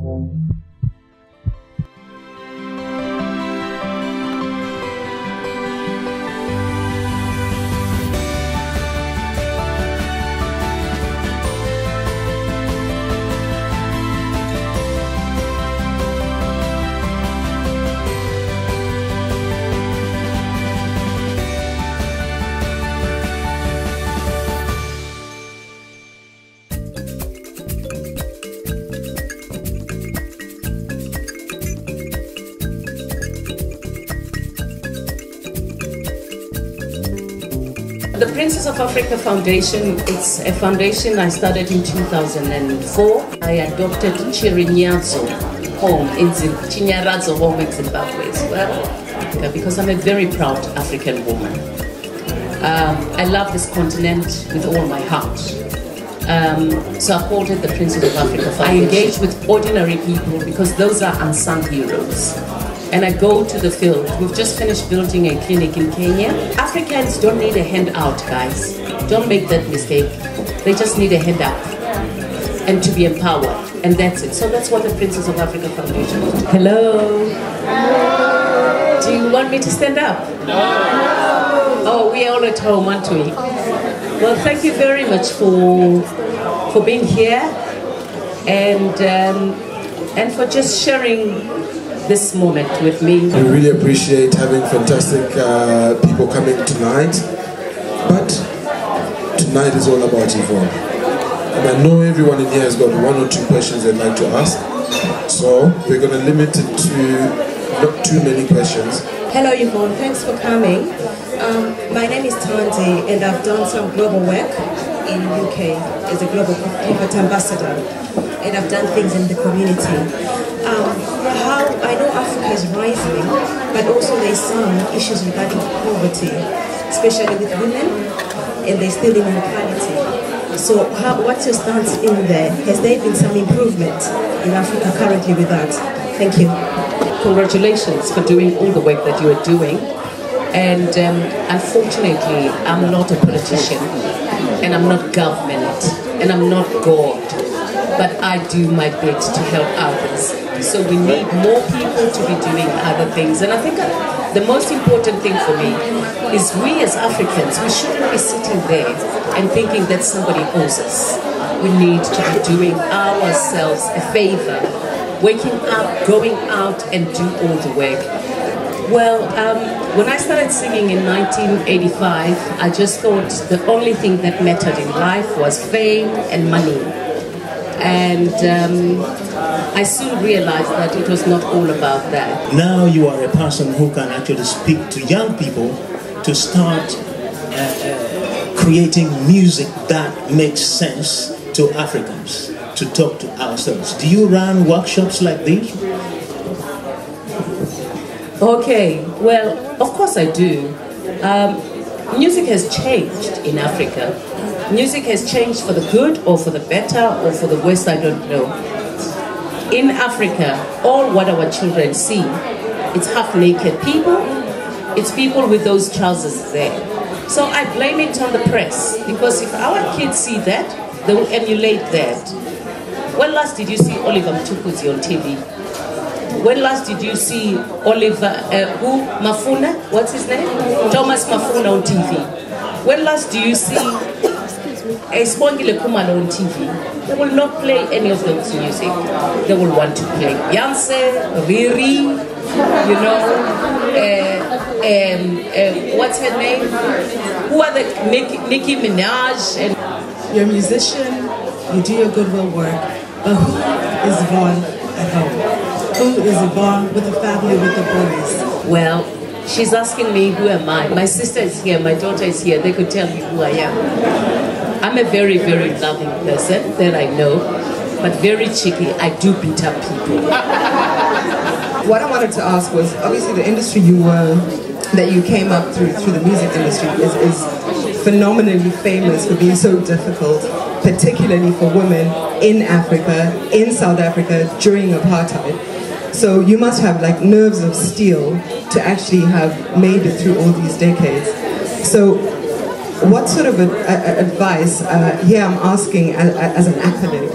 The Princess of Africa Foundation, it's a foundation I started in 2004. I adopted Chinyaradzo home in Zimbabwe as well, because I'm a very proud African woman. I love this continent with all my heart. So I called it the Princess of Africa Foundation. I engage with ordinary people because those are unsung heroes. And I go to the field. We've just finished building a clinic in Kenya. Africans don't need a handout, guys. Don't make that mistake. They just need a handout and to be empowered. And that's it. So that's what the Princess of Africa Foundation is. Hello. Hello. Do you want me to stand up? No. Oh, we are all at home, aren't we? Well, thank you very much for being here and for just sharing this moment with me. We really appreciate having fantastic people coming tonight, but tonight is all about Yvonne. And I know everyone in here has got one or two questions they'd like to ask, so we're going to limit it to not too many questions. Hello Yvonne, thanks for coming. My name is Tanzi and I've done some global work in UK as a global corporate ambassador, and I've done things in the community. How I know Africa is rising, but also there's some issues regarding poverty, especially with women, and there's still inequality. So what's your stance in there? Has there been some improvement in Africa currently with that? Thank you. Congratulations for doing all the work that you are doing. And unfortunately, I'm not a politician, and I'm not government, and I'm not God, but I do my bit to help others. So we need more people to be doing other things. And I think the most important thing for me is we as Africans, we shouldn't be sitting there and thinking that somebody owes us. We need to be doing ourselves a favor, waking up, going out and do all the work. Well, when I started singing in 1985, I just thought the only thing that mattered in life was fame and money. And I soon realized that it was not all about that. Now you are a person who can actually speak to young people to start creating music that makes sense to Africans, to talk to ourselves. Do you run workshops like these? Okay, well, of course I do. Music has changed in Africa. Music has changed for the good or for the better or for the worse, I don't know. In Africa, all what our children see, it's half-naked people, it's people with those trousers there. So I blame it on the press, because if our kids see that, they will emulate that. When last did you see Oliver Mtukudzi on TV? When last did you see Oliver, Mafuna, what's his name? Thomas Mafuna on TV? When last do you see swanky on TV? They will not play any of those music. They will want to play Beyonce, Riri, you know, what's her name? Who are the Nicki Minaj? And you're a musician, you do your goodwill work, but who is Yvonne at home? Who is Yvonne with the family, with the boys? Well, she's asking me who am I. My sister is here, my daughter is here. They could tell you who I am. I'm a very, very loving person, that I know, but very cheeky. I do beat up people. What I wanted to ask was, obviously the industry that you came up through the music industry is phenomenally famous for being so difficult, particularly for women in Africa, in South Africa, during apartheid. So you must have like nerves of steel to actually have made it through all these decades. So what sort of advice, here I'm asking as an academic,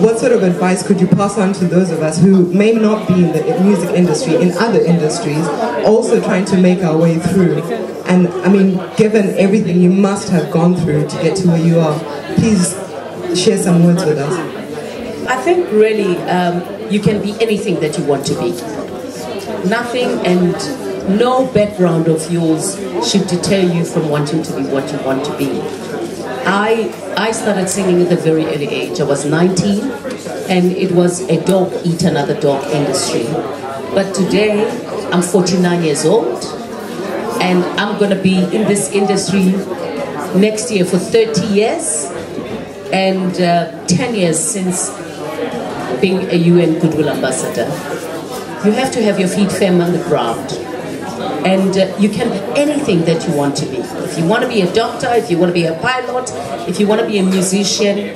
what sort of advice could you pass on to those of us who may not be in the music industry, in other industries, also trying to make our way through? And I mean, given everything you must have gone through to get to where you are, please share some words with us. I think really you can be anything that you want to be. Nothing and no background of yours should deter you from wanting to be what you want to be. I started singing at a very early age. I was 19, and it was a dog eat another dog industry. But today, I'm 49 years old, and I'm going to be in this industry next year for 30 years, and 10 years since being a UN Goodwill Ambassador. You have to have your feet firm on the ground. And you can be anything that you want to be. If you want to be a doctor, if you want to be a pilot, if you want to be a musician,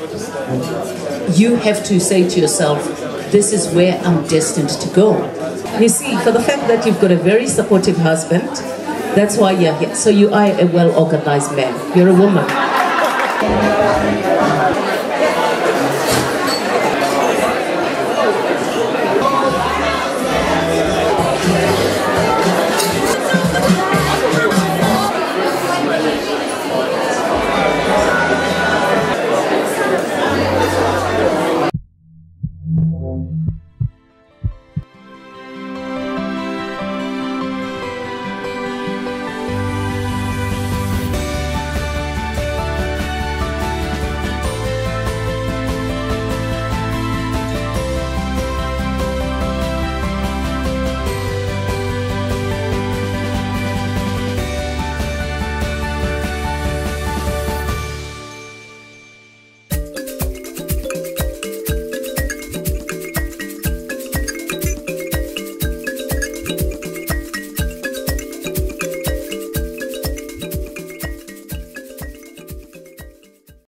you have to say to yourself, this is where I'm destined to go. You see, for the fact that you've got a very supportive husband, that's why you're here. So you are a well-organized man. You're a woman.